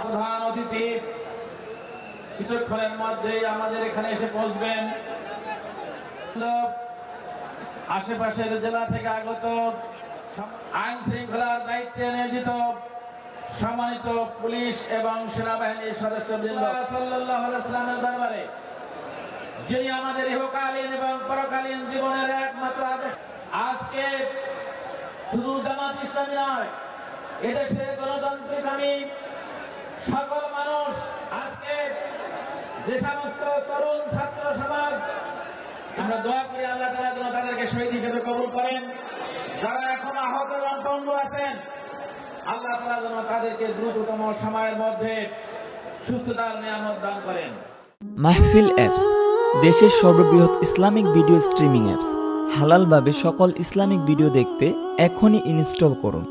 প্রধান অতিথি কিছুক্ষণের মধ্যেই আমাদের এখানে এসে পৌঁছবেন। আশেপাশের জেলা থেকে আগত আইন শৃঙ্খলার দায়িত্বে নিয়োজিত সম্মানিত পুলিশ এবং সেনাবাহিনীর সদস্যবৃন্দ সাল্লাল্লাহু আলাইহি ওয়াসাল্লামের দরবারে যিনি আমাদের ইহকালীন এবং পরকালীন জীবনের একমাত্র আদর্শ, আজকে শুধু জামাত ইসলামী নয়, এদেশের গণতান্ত্রিক আমি সকল মানুষ, আজকে যে সমস্ত তরুণ ছাত্র সমাজ, আমরা দোয়া করি আল্লাহ তাআলা যেন তাদেরকে শহীদ হিসেবে কবুল করেন। যারা এখন আহত এবং পঙ্গু আছেন, আল্লাহ তাআলা যেন তাদেরকে দ্রুততম সময়ের মধ্যে সুস্থতার নিয়ামত দান করেন। মাহফিল অ্যাপস, দেশের সর্ববৃহৎ ইসলামিক ভিডিও স্ট্রিমিং অ্যাপস। হালালভাবে সকল ইসলামিক ভিডিও দেখতে এখনই ইনস্টল করুন।